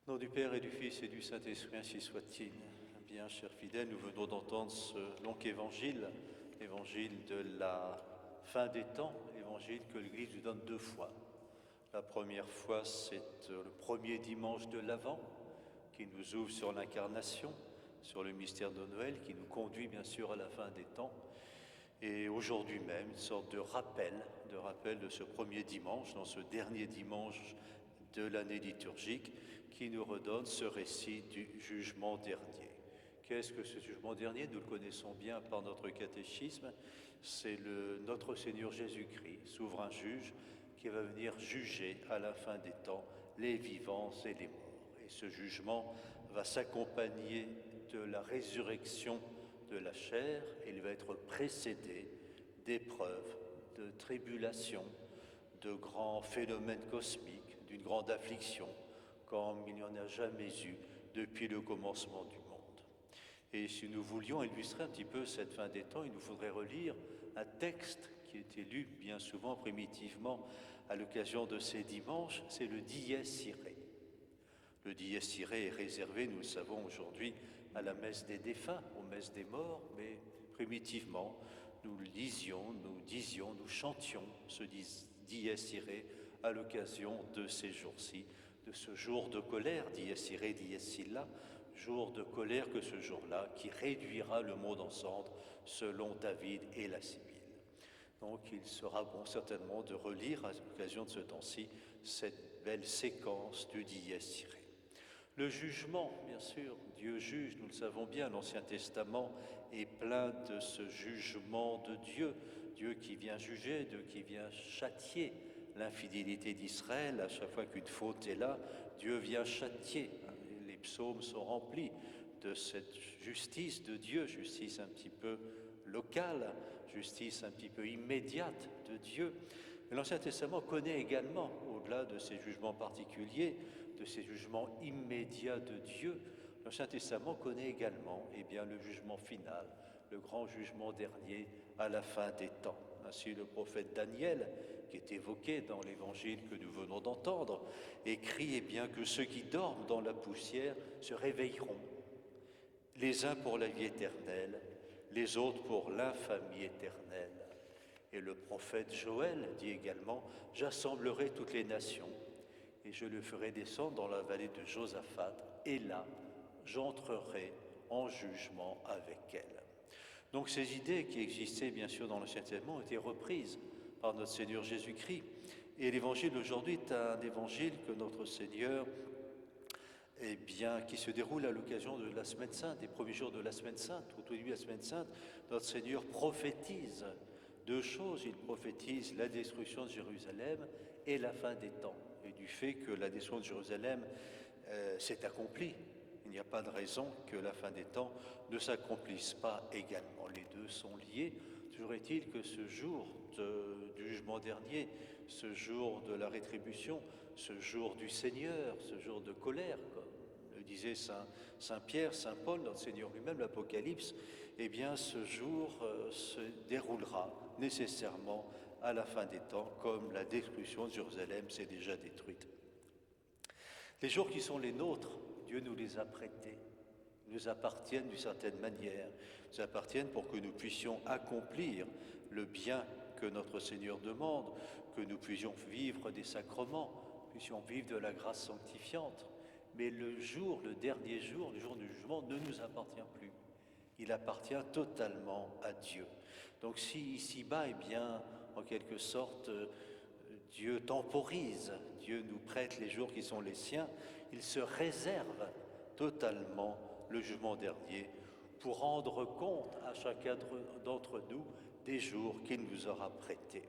Au nom du Père et du Fils et du Saint-Esprit, ainsi soit-il. Bien, chers fidèles, nous venons d'entendre ce long évangile, évangile de la fin des temps, évangile que l'Église nous donne deux fois. La première fois, c'est le premier dimanche de l'Avent, qui nous ouvre sur l'incarnation, sur le mystère de Noël, qui nous conduit bien sûr à la fin des temps. Et aujourd'hui même, une sorte de rappel de ce premier dimanche, dans ce dernier dimanche de l'année liturgique, qui nous redonne ce récit du jugement dernier. Qu'est-ce que ce jugement dernier? Nous le connaissons bien par notre catéchisme. C'est notre Seigneur Jésus-Christ, souverain juge, qui va venir juger à la fin des temps les vivants et les morts. Et ce jugement va s'accompagner de la résurrection de la chair, et il va être précédé d'épreuves, de tribulations, de grands phénomènes cosmiques, d'une grande affliction, comme il n'y en a jamais eu depuis le commencement du monde. Et si nous voulions illustrer un petit peu cette fin des temps, il nous faudrait relire un texte qui était lu bien souvent primitivement à l'occasion de ces dimanches, c'est le Dies Irae. Le Dies Irae est réservé, nous le savons aujourd'hui, à la messe des défunts, aux messes des morts, mais primitivement, nous lisions, nous disions, nous chantions ce Dies Irae à l'occasion de ces jours-ci, de ce jour de colère, Dies Irae, Dies Illa, jour de colère que ce jour-là, qui réduira le monde en cendres, selon David et la Sibylle. Donc il sera bon certainement de relire à l'occasion de ce temps-ci cette belle séquence du Dies Irae. Le jugement, bien sûr, Dieu juge, nous le savons bien, l'Ancien Testament est plein de ce jugement de Dieu, Dieu qui vient juger, Dieu qui vient châtier l'infidélité d'Israël. À chaque fois qu'une faute est là, Dieu vient châtier. Les psaumes sont remplis de cette justice de Dieu, justice un petit peu locale, justice un petit peu immédiate de Dieu. L'Ancien Testament connaît également, au-delà de ces jugements particuliers, de ces jugements immédiats de Dieu, l'Ancien Testament connaît également le jugement final, le grand jugement dernier à la fin des temps. Ainsi, le prophète Daniel, qui est évoqué dans l'évangile que nous venons d'entendre, écrit que ceux qui dorment dans la poussière se réveilleront, les uns pour la vie éternelle, les autres pour l'infamie éternelle. Et le prophète Joël dit également « J'assemblerai toutes les nations et je le ferai descendre dans la vallée de Josaphat, et là, j'entrerai en jugement avec elles. » Donc ces idées qui existaient bien sûr dans l'Ancien Testament ont été reprises par notre Seigneur Jésus-Christ. Et l'évangile d'aujourd'hui est un évangile que notre Seigneur, qui se déroule à l'occasion de la Semaine Sainte, des premiers jours de la Semaine Sainte. Au début de la Semaine Sainte, notre Seigneur prophétise deux choses. Il prophétise la destruction de Jérusalem et la fin des temps. Et du fait que la destruction de Jérusalem s'est accomplie, il n'y a pas de raison que la fin des temps ne s'accomplisse pas également. Les deux sont liés. Toujours est-il que ce jour du jugement dernier, ce jour de la rétribution, ce jour du Seigneur, ce jour de colère, comme le disait Saint Pierre, Saint Paul, notre Seigneur lui-même, l'Apocalypse, ce jour se déroulera nécessairement à la fin des temps, comme la destruction de Jérusalem s'est déjà détruite. Les jours qui sont les nôtres, Dieu nous les a prêtés, nous appartiennent d'une certaine manière, nous appartiennent pour que nous puissions accomplir le bien que notre Seigneur demande, que nous puissions vivre des sacrements, puissions vivre de la grâce sanctifiante. Mais le dernier jour, le jour du jugement, ne nous appartient plus. Il appartient totalement à Dieu. Donc si ici-bas, en quelque sorte, Dieu temporise, Dieu nous prête les jours qui sont les siens, il se réserve totalement le jugement dernier pour rendre compte à chacun d'entre nous des jours qu'il nous aura prêtés.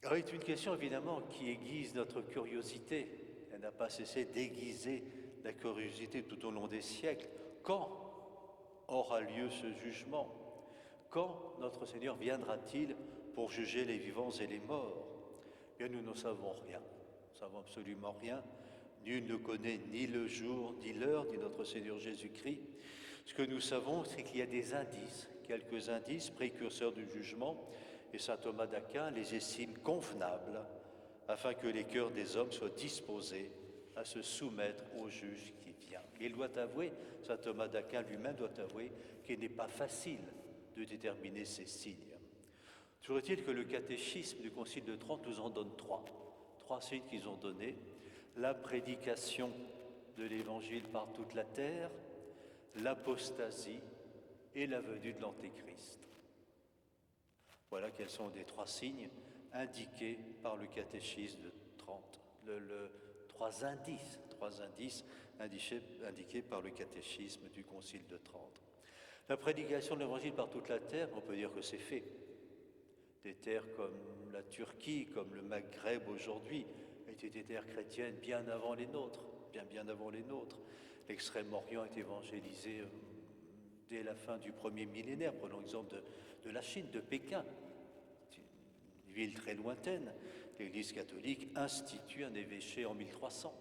Alors, c'est une question évidemment qui aiguise notre curiosité. Elle n'a pas cessé d'aiguiser la curiosité tout au long des siècles. Quand aura lieu ce jugement? Quand notre Seigneur viendra-t-il pour juger les vivants et les morts? Bien, nous n'en savons rien. Nous ne savons absolument rien. Nul ne connaît ni le jour, ni l'heure, ni notre Seigneur Jésus-Christ. Ce que nous savons, c'est qu'il y a des indices, quelques indices précurseurs du jugement, et saint Thomas d'Aquin les estime convenables, afin que les cœurs des hommes soient disposés à se soumettre au juge qui vient. Il doit avouer, saint Thomas d'Aquin lui-même doit avouer, qu'il n'est pas facile de déterminer ces signes. Toujours est-il que le catéchisme du Concile de Trente nous en donne trois signes qu'ils ont donnés: la prédication de l'Évangile par toute la terre, l'apostasie et la venue de l'Antéchrist. Voilà quels sont les trois signes indiqués par le catéchisme de Trente, trois indices indiqués par le catéchisme du Concile de Trente. La prédication de l'Évangile par toute la terre, on peut dire que c'est fait. Des terres comme la Turquie, comme le Maghreb aujourd'hui, étaient des terres chrétiennes bien avant les nôtres, bien avant les nôtres. L'Extrême-Orient est évangélisé dès la fin du premier millénaire. Prenons l'exemple de la Chine, de Pékin, une ville très lointaine. L'Église catholique institue un évêché en 1300,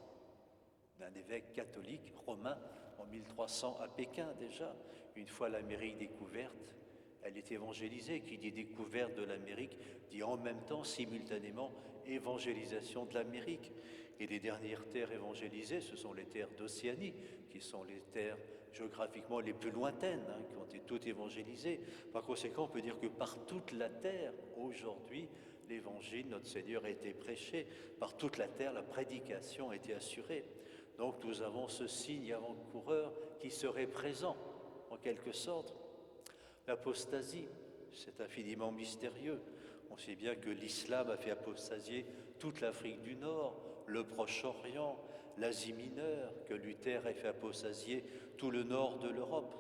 d'un évêque catholique romain en 1300 à Pékin déjà. Une fois l'Amérique découverte, elle est évangélisée. Qui dit découverte de l'Amérique dit en même temps, simultanément, évangélisation de l'Amérique. Et les dernières terres évangélisées, ce sont les terres d'Océanie, qui sont les terres géographiquement les plus lointaines, qui ont été toutes évangélisées. Par conséquent, on peut dire que par toute la terre, aujourd'hui, l'Évangile, notre Seigneur, a été prêché. Par toute la terre, la prédication a été assurée. Donc nous avons ce signe avant-coureur qui serait présent, en quelque sorte. L'apostasie, c'est infiniment mystérieux. On sait bien que l'islam a fait apostasier toute l'Afrique du Nord, le Proche-Orient, l'Asie mineure, que Luther a fait apostasier tout le nord de l'Europe.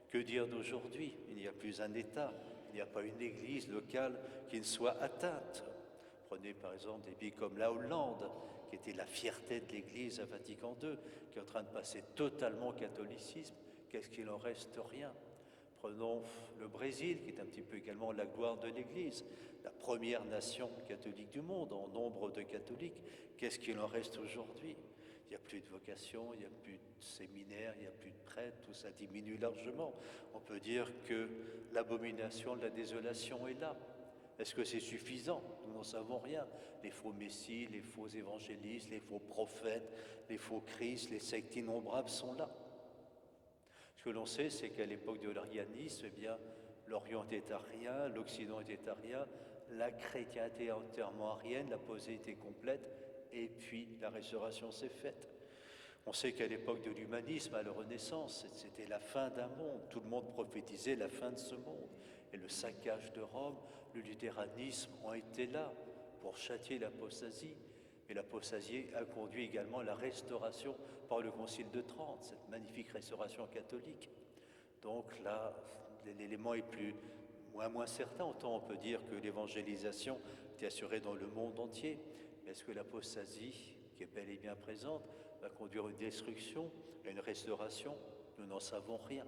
Que dire d'aujourd'hui? Il n'y a plus un État, il n'y a pas une église locale qui ne soit atteinte. Prenez par exemple des pays comme la Hollande, qui était la fierté de l'Église à Vatican II, qui est en train de passer totalement au catholicisme. Qu'est-ce qu'il en reste? Rien. Prenons le Brésil, qui est un petit peu également la gloire de l'Église, la première nation catholique du monde en nombre de catholiques. Qu'est-ce qu'il en reste aujourd'hui? Il n'y a plus de vocation, il n'y a plus de séminaires, il n'y a plus de prêtres, tout ça diminue largement. On peut dire que l'abomination de la désolation est là. Est-ce que c'est suffisant? Nous n'en savons rien. Les faux messies, les faux évangélistes, les faux prophètes, les faux Christ, les sectes innombrables sont là. Ce que l'on sait, c'est qu'à l'époque de l'arianisme, eh bien, l'Orient était arien, l'Occident était arien, la chrétienté est entièrement arienne, la posée était complète, et puis la restauration s'est faite. On sait qu'à l'époque de l'humanisme, à la Renaissance, c'était la fin d'un monde. Tout le monde prophétisait la fin de ce monde. Et le saccage de Rome, le luthéranisme ont été là pour châtier l'apostasie. Et l'apostasie a conduit également à la restauration par le Concile de Trente, cette magnifique restauration catholique. Donc là, l'élément est moins certain. Autant on peut dire que l'évangélisation est assurée dans le monde entier. Mais est-ce que l'apostasie, qui est bel et bien présente, va conduire à une destruction, à une restauration? Nous n'en savons rien.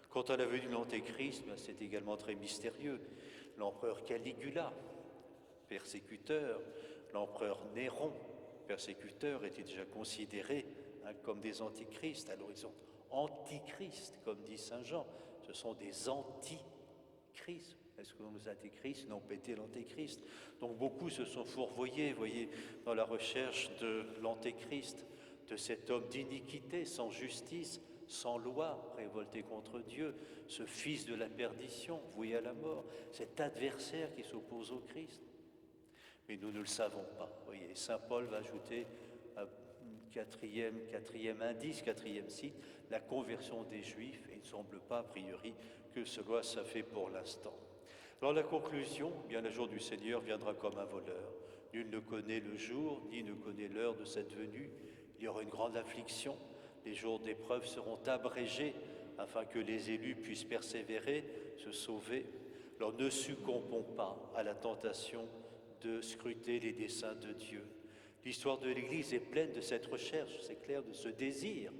Quant à la venue de l'Antéchrist, c'est également très mystérieux. L'empereur Caligula, persécuteur, l'empereur Néron, persécuteur, étaient déjà considérés comme des antichrists. Alors ils sont antichrists, comme dit saint Jean. Ce sont des antichrists. Est-ce que nos antéchrists n'ont pas été l'antéchrist? Donc beaucoup se sont fourvoyés, voyez, dans la recherche de l'antéchrist, de cet homme d'iniquité, sans justice, sans loi, révolté contre Dieu, ce fils de la perdition, voué à la mort, cet adversaire qui s'oppose au Christ. Mais nous ne le savons pas. Voyez, saint Paul va ajouter un quatrième indice, quatrième signe, la conversion des Juifs, et il ne semble pas, a priori, que cela soit fait pour l'instant. Alors la conclusion, bien le jour du Seigneur viendra comme un voleur. Nul ne connaît le jour, ni ne connaît l'heure de cette venue. Il y aura une grande affliction. Les jours d'épreuve seront abrégés afin que les élus puissent persévérer, se sauver. Alors ne succombons pas à la tentation de scruter les desseins de Dieu. L'histoire de l'Église est pleine de cette recherche, c'est clair, de ce désir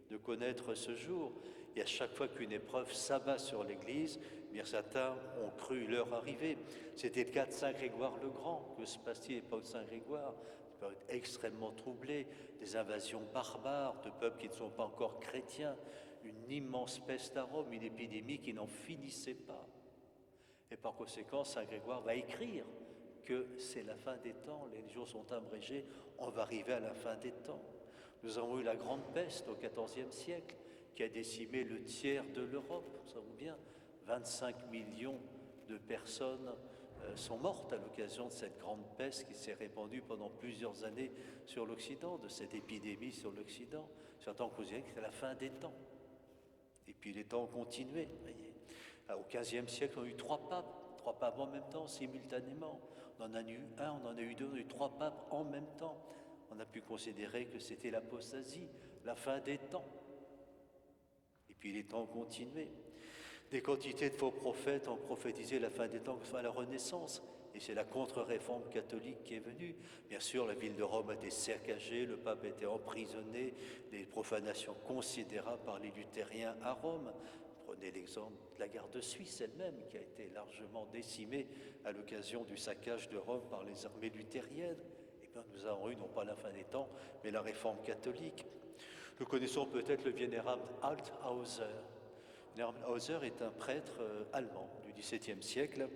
de connaître ce jour. Et à chaque fois qu'une épreuve s'abat sur l'Église, bien certains ont cru l'heure arriver. C'était le cas de saint Grégoire le Grand. Que se passe-t-il à l'époque de saint Grégoire? Une période extrêmement troublée, des invasions barbares de peuples qui ne sont pas encore chrétiens, une immense peste à Rome, une épidémie qui n'en finissait pas. Et par conséquent, saint Grégoire va écrire que c'est la fin des temps, les jours sont abrégés, on va arriver à la fin des temps. Nous avons eu la grande peste au XIVe siècle qui a décimé le tiers de l'Europe, nous savons bien, 25 millions de personnes sont mortes à l'occasion de cette grande peste qui s'est répandue pendant plusieurs années sur l'Occident, de cette épidémie sur l'Occident. Certains considèrent que c'est la fin des temps. Et puis les temps ont continué, voyez. Au XVe siècle, on a eu trois papes en même temps, simultanément. On en a eu un, on en a eu deux, on a eu trois papes en même temps. On a pu considérer que c'était l'apostasie, la fin des temps. Et puis les temps ont continué. Des quantités de faux prophètes ont prophétisé la fin des temps, que ce soit la Renaissance. Et c'est la contre-réforme catholique qui est venue. Bien sûr, la ville de Rome a été saccagée, le pape a été emprisonné, des profanations considérables par les luthériens à Rome. Prenez l'exemple de la garde suisse elle-même, qui a été largement décimée à l'occasion du saccage de Rome par les armées luthériennes. Et bien, nous avons eu non pas la fin des temps, mais la réforme catholique. Nous connaissons peut-être le vénérable Althauser. Althauser est un prêtre allemand du XVIIe siècle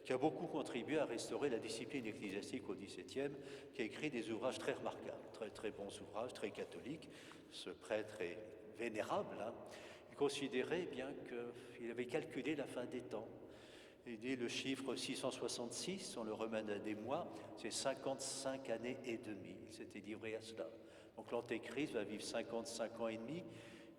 qui a beaucoup contribué à restaurer la discipline ecclésiastique au XVIIe, qui a écrit des ouvrages très remarquables, très très bons ouvrages, très catholiques. Ce prêtre est vénérable. Il considérait bien qu'il avait calculé la fin des temps. Il dit le chiffre 666, on le remène à des mois, c'est 55 années et demie. Il s'était livré à cela. Donc l'Antéchrist va vivre 55 ans et demi.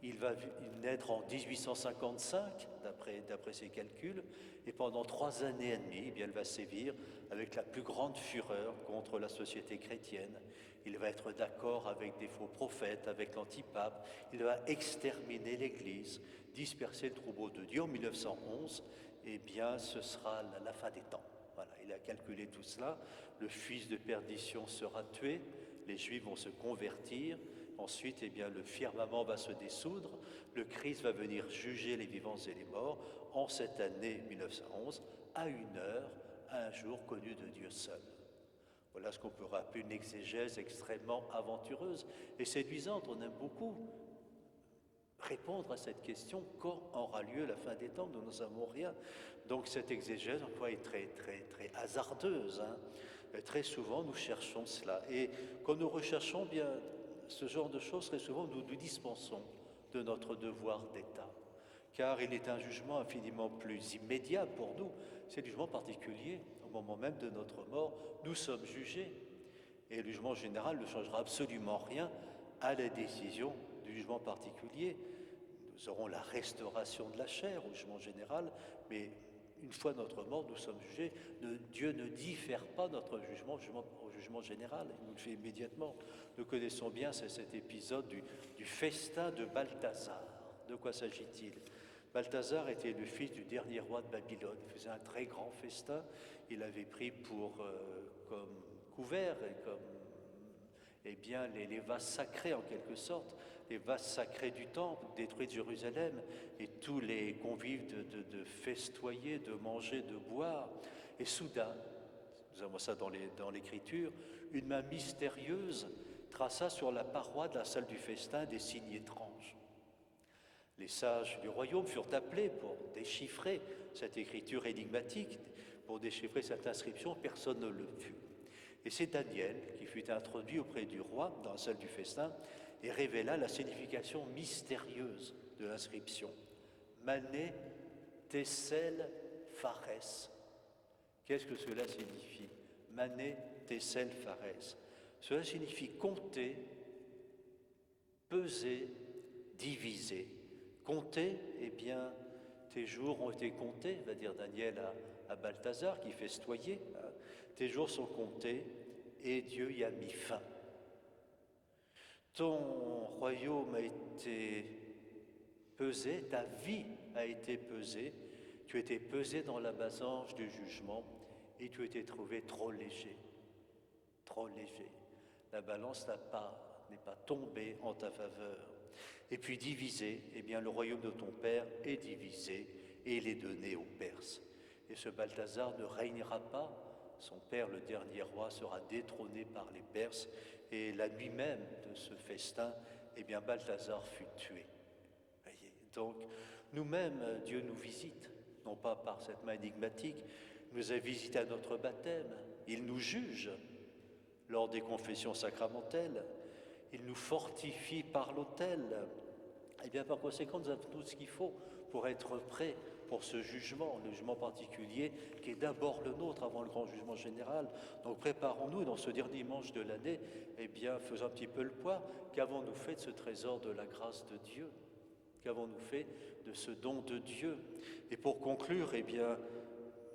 Il va naître en 1855, d'après ses calculs, et pendant 3 années et demie, eh bien, elle va sévir avec la plus grande fureur contre la société chrétienne. Il va être d'accord avec des faux prophètes, avec l'antipape. Il va exterminer l'Église, disperser le troupeau de Dieu. En 1911, eh bien, ce sera la fin des temps. Voilà, il a calculé tout cela. Le fils de perdition sera tué, les Juifs vont se convertir. Ensuite, eh bien, le firmament va se dissoudre, le Christ va venir juger les vivants et les morts en cette année 1911, à une heure, à un jour connu de Dieu seul. Voilà ce qu'on peut appeler une exégèse extrêmement aventureuse et séduisante. On aime beaucoup répondre à cette question, quand aura lieu la fin des temps? Nous n'en savons rien. Donc cette exégèse, on peut être très, très, très hasardeuse. Très souvent, nous cherchons cela. Et quand nous recherchons, bien, ce genre de choses, très souvent, nous nous dispensons de notre devoir d'État. Car il est un jugement infiniment plus immédiat pour nous. C'est le jugement particulier. Au moment même de notre mort, nous sommes jugés. Et le jugement général ne changera absolument rien à la décision du jugement particulier. Nous aurons la restauration de la chair au jugement général, mais une fois notre mort, nous sommes jugés. Dieu ne diffère pas notre jugement au jugement général, il nous le fait immédiatement. Nous connaissons bien cet épisode du festin de Balthazar. De quoi s'agit-il? Balthazar était le fils du dernier roi de Babylone. Il faisait un très grand festin. Il avait pris comme couvert et comme les vases sacrés en quelque sorte, les vases sacrés du temple, détruits de Jérusalem, et tous les convives de festoyer, de manger, de boire. Et soudain, nous avons ça dans l'Écriture, une main mystérieuse traça sur la paroi de la salle du festin des signes étranges. Les sages du royaume furent appelés pour déchiffrer cette écriture énigmatique, pour déchiffrer cette inscription, personne ne le fut. Et c'est Daniel qui fut introduit auprès du roi dans la salle du festin et révéla la signification mystérieuse de l'inscription. Mané Tessel Phares. Qu'est-ce que cela signifie? Mané Tessel Phares. Cela signifie compter, peser, diviser. Compter, eh bien, tes jours ont été comptés, va dire Daniel à Balthazar qui festoyait. Tes jours sont comptés et Dieu y a mis fin. Ton royaume a été pesé, ta vie a été pesée, tu as été pesé dans la basange du jugement et tu as été trouvé trop léger, trop léger. La balance n'est pas tombée en ta faveur. Et puis divisé, eh bien le royaume de ton père est divisé et il est donné aux Perses. Et ce Balthazar ne régnera pas. Son père, le dernier roi, sera détrôné par les Perses et la nuit même de ce festin, eh bien Balthazar fut tué. Voyez. Donc, nous-mêmes, Dieu nous visite, non pas par cette main énigmatique, il nous a visités à notre baptême, il nous juge lors des confessions sacramentelles, il nous fortifie par l'autel. Et bien par conséquent, nous avons tout ce qu'il faut pour être prêts pour ce jugement, le jugement particulier qui est d'abord le nôtre avant le grand jugement général. Donc préparons-nous dans ce dernier dimanche de l'année, eh bien faisons un petit peu le poids. Qu'avons-nous fait de ce trésor de la grâce de Dieu? Qu'avons-nous fait de ce don de Dieu? Et pour conclure, eh bien,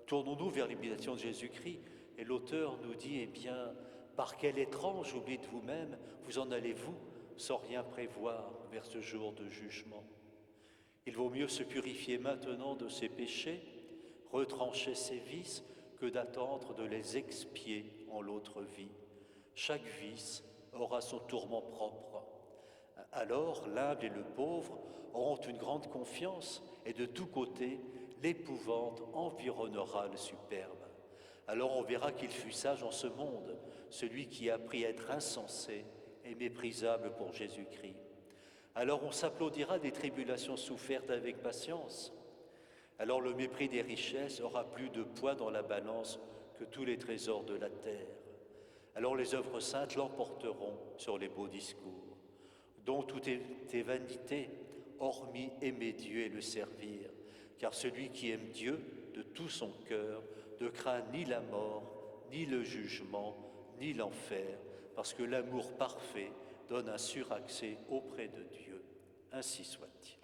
tournons-nous vers l'imitation de Jésus-Christ. Et l'auteur nous dit, eh bien, par quel étrange oubli de vous-même vous en allez-vous sans rien prévoir vers ce jour de jugement? Il vaut mieux se purifier maintenant de ses péchés, retrancher ses vices, que d'attendre de les expier en l'autre vie. Chaque vice aura son tourment propre. Alors l'humble et le pauvre auront une grande confiance et de tous côtés l'épouvante environnera le superbe. Alors on verra qu'il fut sage en ce monde, celui qui a appris à être insensé et méprisable pour Jésus-Christ. Alors on s'applaudira des tribulations souffertes avec patience. Alors le mépris des richesses aura plus de poids dans la balance que tous les trésors de la terre. Alors les œuvres saintes l'emporteront sur les beaux discours, dont tout est vanité, hormis aimer Dieu et le servir. Car celui qui aime Dieu de tout son cœur ne craint ni la mort, ni le jugement, ni l'enfer, parce que l'amour parfait donne un suraccès auprès de Dieu. Ainsi soit-il.